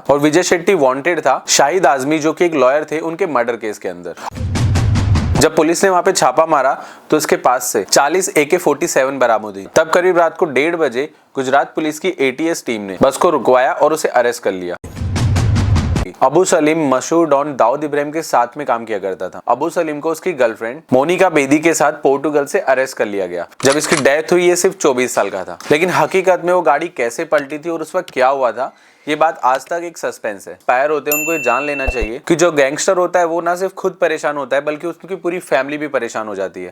और विजय शेट्टी वांटेड था शाहिद आजमी जो कि एक लॉयर थे उनके मर्डर केस के अंदर। जब पुलिस ने वहां पे छापा मारा तो उसके पास से 40 AK-47 बरामद हुई। तब करीब रात को 1:30 बजे गुजरात पुलिस की ATS टीम ने बस को रुकवाया और उसे अरेस्ट कर लिया। अबू सलीम मशहूर डॉन दाऊद इब्राहिम के साथ में काम किया करता था। अबू सलीम को उसकी गर्लफ्रेंड मोनिका बेदी के साथ पोर्टुगल से अरेस्ट कर लिया गया। जब इसकी डेथ हुई ये सिर्फ 24 साल का था, लेकिन हकीकत में वो गाड़ी कैसे पलटी थी और उस वक्त क्या हुआ था ये बात आज तक एक सस्पेंस है। फायर होते हैं उनको ये जान लेना चाहिए कि जो गैंगस्टर होता है वो ना सिर्फ खुद परेशान होता है बल्कि उसकी पूरी फैमिली भी परेशान हो जाती है।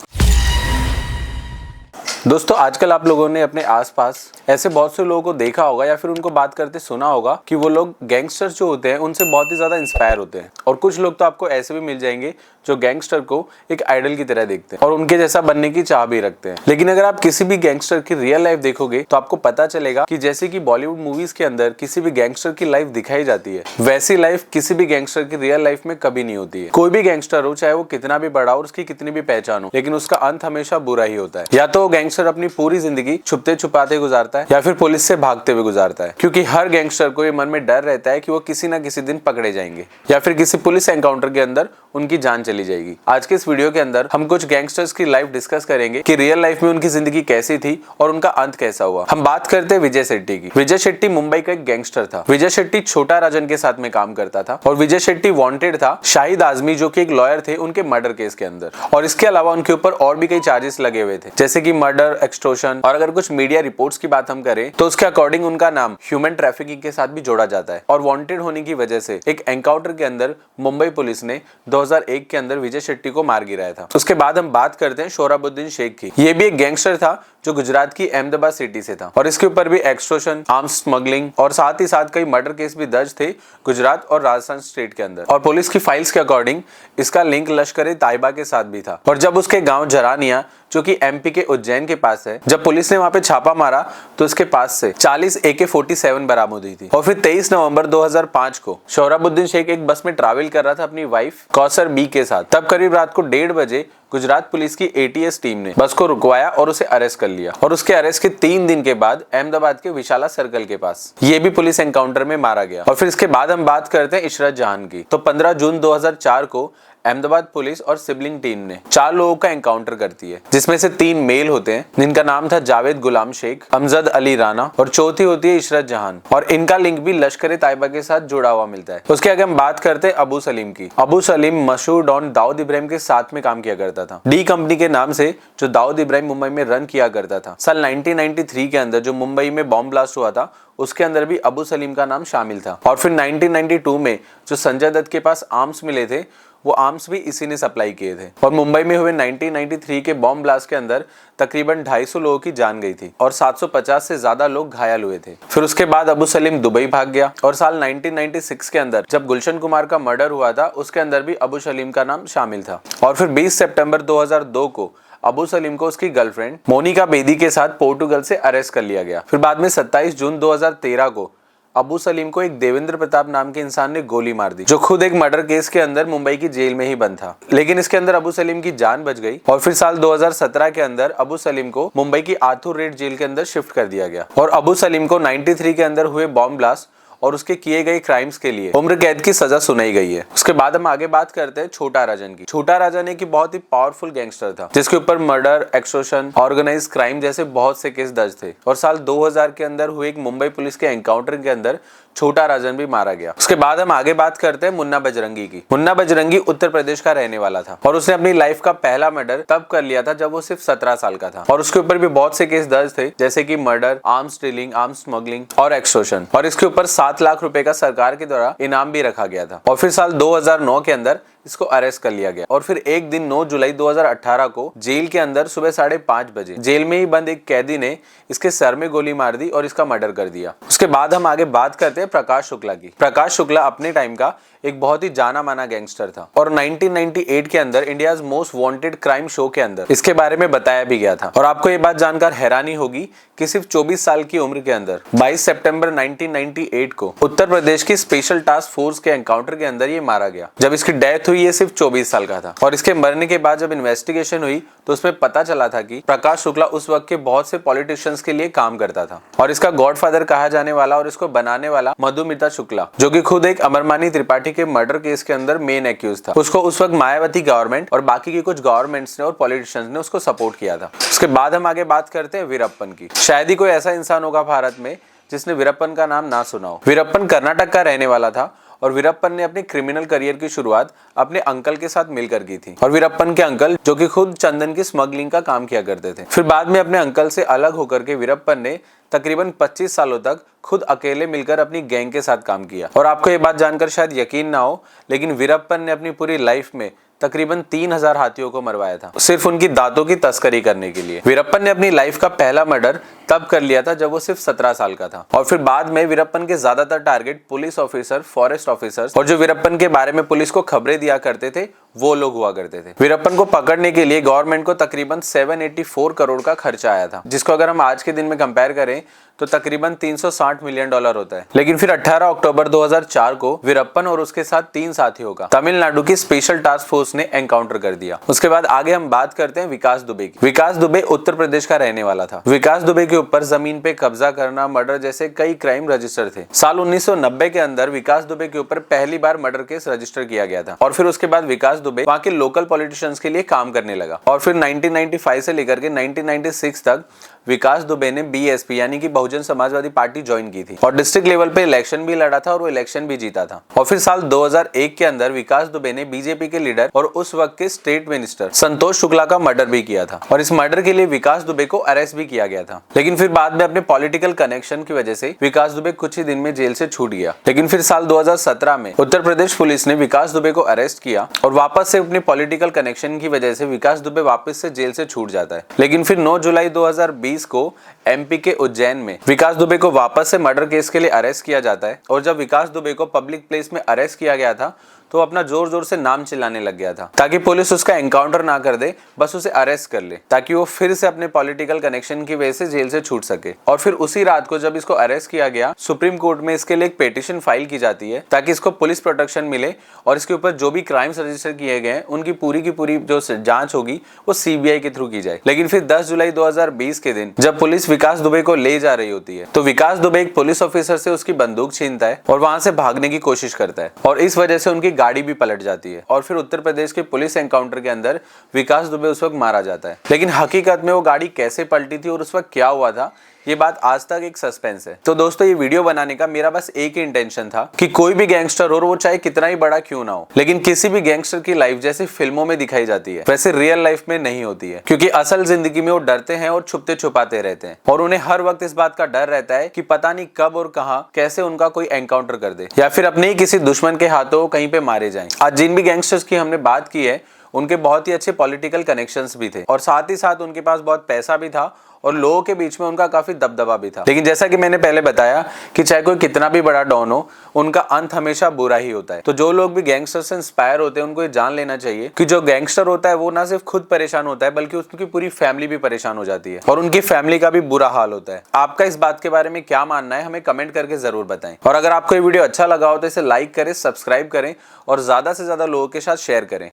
दोस्तों आजकल आप लोगों ने अपने आसपास ऐसे बहुत से लोगों को देखा होगा या फिर उनको बात करते सुना होगा कि वो लोग गैंगस्टर जो होते हैं उनसे बहुत ही ज्यादा इंस्पायर होते हैं। और कुछ लोग तो आपको ऐसे भी मिल जाएंगे जो गैंगस्टर को एक आइडल की तरह देखते हैं और उनके जैसा बनने की चाह भी रखते हैं। लेकिन अगर आप किसी भी गैंगस्टर की रियल लाइफ देखोगे तो आपको पता चलेगा कि जैसे कि बॉलीवुड मूवीज के अंदर किसी भी गैंगस्टर की लाइफ दिखाई जाती है वैसी लाइफ किसी भी गैंगस्टर की रियल लाइफ में कभी नहीं होती है। कोई भी गैंगस्टर हो चाहे वो कितना भी बड़ा हो उसकी कितनी भी पहचान हो, लेकिन उसका अंत हमेशा बुरा ही होता है। या तो गैंगस्टर अपनी पूरी जिंदगी छुपते छुपाते गुजारता है या फिर पुलिस से भागते हुए गुजारता है, क्योंकि हर गैंगस्टर को ये मन में डर रहता है कि वो किसी ना किसी दिन पकड़े जाएंगे या फिर किसी पुलिस एनकाउंटर के अंदर उनकी जान चली जाएगी। आज के इस वीडियो के अंदर हम कुछ गैंगस्टर्स की लाइफ डिस्कस करेंगे कि रियल लाइफ में उनकी जिंदगी कैसी थी और उनका अंत कैसा हुआ। हम बात करते हैं विजय शेट्टी की। विजय शेट्टी मुंबई का एक गैंगस्टर था। विजय शेट्टी छोटा राजन के साथ में काम करता था और विजय शेट्टी वांटेड था शाहिद आजमी जो कि एक लॉयर थे उनके मर्डर केस के अंदर। और इसके अलावा उनके ऊपर और भी कई चार्जेस लगे हुए थे जैसे कि मर्डर, एक्सटॉर्शन और अगर कुछ मीडिया रिपोर्ट्स की बात हम करें तो उसके अकॉर्डिंग उनका नाम ह्यूमन ट्रैफिकिंग के साथ भी जोड़ा जाता है। और वांटेड होने की वजह से एक एनकाउंटर के अंदर मुंबई पुलिस ने 2001 के अंदर विजय शेट्टी को मार गिराया था। उसके बाद हम बात करते हैं सोहराबुद्दीन शेख की। ये भी एक गैंगस्टर था जो गुजरात की अहमदाबाद सिटी से था और इसके ऊपर भी एक्सटॉर्शन, आर्म्स स्मगलिंग और साथ ही साथ कई मर्डर केस भी दर्ज थे गुजरात और राजस्थान स्टेट के अंदर। और पुलिस की फाइल्स के अकॉर्डिंग इसका लिंक लश्कर ए ताइबा के साथ भी था। और जब उसके गांव जरानिया जो कि MP के उज्जैन के पास है, जब पुलिस ने वहां पे छापा मारा तो उसके पास से 40 AK-47 बरामद हुई थी। और फिर 23 नवंबर 2005 को सोहराबुद्दीन शेख एक बस में ट्रैवल कर रहा था अपनी वाइफ कौसर बी के साथ। तब करीब रात को 1:30 बजे गुजरात पुलिस की ATS टीम ने बस को रुकवाया और उसे अरेस्ट कर लिया। और उसके अरेस्ट के 3 दिन के बाद अहमदाबाद के विशाला सर्कल के पास ये भी पुलिस एनकाउंटर में मारा गया। और फिर इसके बाद हम बात करते हैं इशरत जहान की। तो 15 जून 2004 को अहमदाबाद पुलिस और सिबलिंग टीम ने 4 लोगों का एनकाउंटर करती है, जिसमें से 3 मेल होते हैं जिनका नाम था जावेद गुलाम शेख, अमजद अली राना और चौथी होती है इशरत जहान। और इनका लिंक भी लश्कर ए ताइबा के साथ जुड़ा हुआ मिलता है। उसके आगे हम बात करते हैं अबू सलीम की। अबू सलीम मशहूर डॉन दाऊद इब्राहिम के साथ में काम किया करता था। डी कंपनी के नाम से जो दाऊद इब्राहिम मुंबई में रन किया करता था। साल 1993 के अंदर जो मुंबई में बॉम्ब ब्लास्ट हुआ था उसके अंदर भी अबू सलीम का नाम शामिल था। और फिर 1992 में जो संजय दत्त के पास आर्म्स मिले थे वो आर्म्स भी इसी ने सप्लाई किए थे। और मुंबई में हुए 1993 के बॉम्ब ब्लास्ट के अंदर तकरीबन 250 लोगों की जान गई थी और 750 से ज्यादा लोग घायल हुए थे। फिर उसके बाद अबू सलीम दुबई भाग गया और साल 1996 के अंदर जब गुलशन कुमार का मर्डर हुआ था उसके अंदर भी अबू सलीम का नाम शामिल था। और फिर 20 सितंबर 2002 को अबू सलीम को उसकी गर्लफ्रेंड मोनिका बेदी के साथ पोर्टुगल से अरेस्ट कर लिया गया। फिर बाद में 27 जून 2013 को अबू सलीम को एक देवेंद्र प्रताप नाम के इंसान ने गोली मार दी, जो खुद एक मर्डर केस के अंदर मुंबई की जेल में ही बंद था। लेकिन इसके अंदर अबू सलीम की जान बच गई। और फिर साल 2017 के अंदर अबू सलीम को मुंबई की आर्थर रेड जेल के अंदर शिफ्ट कर दिया गया। और अबू सलीम को 93 के अंदर हुए बॉम्ब ब्लास्ट और उसके किए गए क्राइम्स के लिए उम्र कैद की सजा सुनाई गई है। उसके बाद हम आगे बात करते हैं छोटा राजन की। छोटा राजन एक बहुत ही पावरफुल गैंगस्टर था जिसके ऊपर मर्डर, एक्सटॉर्शन, ऑर्गेनाइज्ड क्राइम जैसे बहुत से केस दर्ज थे। और साल 2000 के अंदर हुए एक मुंबई पुलिस के एनकाउंटर के अंदर छोटा राजन भी मारा गया। उसके बाद हम आगे बात करते हैं मुन्ना बजरंगी की। मुन्ना बजरंगी उत्तर प्रदेश का रहने वाला था और उसने अपनी लाइफ का पहला मर्डर तब कर लिया था जब वो सिर्फ 17 साल का था। और उसके ऊपर भी बहुत से केस दर्ज थे जैसे कि murder, arms dealing, arms smuggling और एक्सटॉर्शन। और इसके ऊपर 7 लाख रुपए का सरकार के द्वारा इनाम भी रखा गया था। और फिर साल 2009 के अंदर इसको अरेस्ट कर लिया गया। और फिर एक दिन 9 जुलाई 2018 को जेल के अंदर सुबह 5:30 बजे जेल में ही बंद एक कैदी ने इसके सर में गोली मार दी और इसका मर्डर कर दिया। उसके बाद हम आगे बात करते हैं प्रकाश शुक्ला की। प्रकाश शुक्ला अपने टाइम का एक बहुत ही जाना माना गैंगस्टर था और 1998 के अंदर India's most wanted crime show के अंदर इसके बारे में बताया भी गया था। और आपको ये बात जानकर हैरानी होगी कि सिर्फ 24 साल की उम्र के अंदर 22 सितंबर 1998 को उत्तर प्रदेश की स्पेशल टास्क फोर्स के एनकाउंटर के अंदर ये मारा गया। जब इसकी डेथ हुई भी ये सिर्फ 24 साल का था। और इसके मरने के बाद जब इन्वेस्टिगेशन हुई तो उसमें पता चला था कि प्रकाश शुक्ला उस वक्त के बहुत से पॉलिटिशियंस के लिए काम करता था और इसका गॉडफादर कहा जाने वाला और इसको बनाने वाला मधुमिता शुक्ला, जो कि खुद एक अमरमानी त्रिपाठी के मर्डर केस के अंदर मेन एक्यूज था, उसको उस वक्त मायावती गवर्नमेंट और बाकी की कुछ गवर्नमेंट्स ने और पॉलिटिशियंस ने उसको सपोर्ट किया था। उसके बाद हम आगे बात करते हैं वीरप्पन की। शायद ही कोई ऐसा इंसान होगा भारत में जिसने वीरप्पन का नाम ना सुना हो। वीरप्पन कर्नाटक का रहने वाला था और वीरप्पन ने अपनी क्रिमिनल करियर की शुरुआत अपने अंकल के साथ मिलकर की थी। और वीरप्पन के अंकल जो कि खुद चंदन की स्मगलिंग का काम किया करते थे। फिर बाद में अपने अंकल से अलग होकर के वीरप्पन ने तकरीबन 25 सालों तक खुद अकेले मिलकर अपनी गैंग के साथ काम किया। और आपको ये बात जानकर शायद यकीन ना हो, लेकिन वीरप्पन ने अपनी पूरी लाइफ में तकरीबन 3000 हाथियों को मरवाया था, सिर्फ उनकी दांतों की तस्करी करने के लिए। वीरप्पन ने अपनी लाइफ का पहला मर्डर तब कर लिया था जब वो सिर्फ 17 साल का था। और फिर बाद में वीरप्पन के ज्यादातर target police officer, forest officers और जो वीरप्पन के बारे में पुलिस को खबरें दिया करते थे वो लोग हुआ करते थे। वीरप्पन को पकड़ने के लिए गवर्नमेंट को तकरीबन 784 करोड़ का खर्चा आया था, जिसको अगर हम आज के दिन में कंपेयर करें तो तकरीबन $360 मिलियन होता है। लेकिन फिर 18 अक्टूबर 2004 को वीरप्पन और उसके साथ 3 साथियों का तमिलनाडु की स्पेशल टास्क फोर्स ने एनकाउंटर कर दिया। उसके बाद आगे हम बात करते हैं विकास दुबे की। विकास दुबे उत्तर प्रदेश का रहने वाला था। विकास दुबे के ऊपर जमीन पे कब्जा करना, मर्डर जैसे कई क्राइम रजिस्टर थे। साल 1990 के अंदर विकास दुबे के ऊपर पहली बार मर्डर केस रजिस्टर किया गया था। और फिर उसके बाद विकास दुबे वहाँ के लोकल पॉलिटिशियंस के लिए काम करने लगा। और फिर 1995 से लेकर के 1996 तक विकास दुबे ने बीएसपी यानी कि बहुजन समाजवादी पार्टी ज्वाइन की थी और डिस्ट्रिक्ट लेवल पे इलेक्शन भी लड़ा था और वो इलेक्शन भी जीता था। और फिर साल 2001 के अंदर विकास दुबे ने बीजेपी के लीडर और उस वक्त के स्टेट मिनिस्टर संतोष शुक्ला का मर्डर भी किया था और इस मर्डर के लिए विकास दुबे को अरेस्ट भी किया गया था। लेकिन फिर बाद में अपने पॉलिटिकल कनेक्शन की वजह से विकास दुबे कुछ ही दिन में जेल से छूट गया। लेकिन फिर साल 2017 में उत्तर प्रदेश पुलिस ने विकास दुबे को अरेस्ट किया और वापस से अपने पॉलिटिकल कनेक्शन की वजह से विकास दुबे वापस से जेल से छूट जाता है। लेकिन फिर 9 जुलाई 2020 को एमपी के उज्जैन में विकास दुबे को वापस से मर्डर केस के लिए अरेस्ट किया जाता है। और जब विकास दुबे को पब्लिक प्लेस में अरेस्ट किया गया था तो अपना जोर जोर से नाम चिल्लाने लग गया था ताकि पुलिस उसका एनकाउंटर ना कर दे, बस उसे अरेस्ट कर ले ताकि वो फिर से अपने पॉलिटिकल कनेक्शन की वजह से जेल से छूट सके। और फिर उसी रात को जब इसको अरेस्ट किया गया, सुप्रीम कोर्ट में इसके लिए एक पिटीशन फाइल की जाती है ताकि इसको पुलिस प्रोटेक्शन मिले और इसके ऊपर जो भी क्राइम्स रजिस्टर किए गए उनकी पूरी की पूरी जो जांच होगी वो सीबीआई के थ्रू की जाए। लेकिन फिर 10 जुलाई 2020 के दिन जब पुलिस विकास दुबे को ले जा रही होती है तो विकास दुबे एक पुलिस ऑफिसर से उसकी बंदूक छीनता है और वहां से भागने की कोशिश करता है और इस वजह से उनकी गाड़ी भी पलट जाती है। और फिर उत्तर प्रदेश के पुलिस एनकाउंटर के अंदर विकास दुबे उस वक्त मारा जाता है। लेकिन हकीकत में वो गाड़ी कैसे पलटी थी और उस वक्त क्या हुआ था, ये बात आज तक एक सस्पेंस है। तो दोस्तों, ये वीडियो बनाने का मेरा बस एक ही इंटेंशन था कि कोई भी गैंगस्टर हो, वो चाहे कितना ही बड़ा क्यों ना हो, लेकिन किसी भी गैंगस्टर की लाइफ जैसे फिल्मों में दिखाई जाती है वैसे रियल लाइफ में नहीं होती है। क्योंकि असल जिंदगी में वो डरते हैं और छुपते छुपाते रहते हैं और उन्हें हर वक्त इस बात का डर रहता है कि पता नहीं कब और कहां कैसे उनका कोई एनकाउंटर कर दे या फिर अपने ही किसी दुश्मन के हाथों कहीं पे मारे जाएं। आज जिन भी गैंगस्टर्स की हमने बात की है उनके बहुत ही अच्छे पॉलिटिकल कनेक्शंस भी थे और साथ ही साथ उनके पास बहुत पैसा भी था और लोगों के बीच में उनका काफी दबदबा भी था। लेकिन जैसा कि मैंने पहले बताया कि चाहे कोई कितना भी बड़ा डॉन हो, उनका अंत हमेशा बुरा ही होता है। तो जो लोग भी गैंगस्टर से इंस्पायर होते हैं उनको ये जान लेना चाहिए कि जो गैंगस्टर होता है वो ना सिर्फ खुद परेशान होता है बल्कि उसकी पूरी फैमिली भी परेशान हो जाती है और उनकी फैमिली का भी बुरा हाल होता है। आपका इस बात के बारे में क्या मानना है हमें कमेंट करके जरूर बताएं। और अगर आपको ये वीडियो अच्छा लगा हो तो इसे लाइक करें, सब्सक्राइब करें और ज्यादा से ज्यादा लोगों के साथ शेयर करें।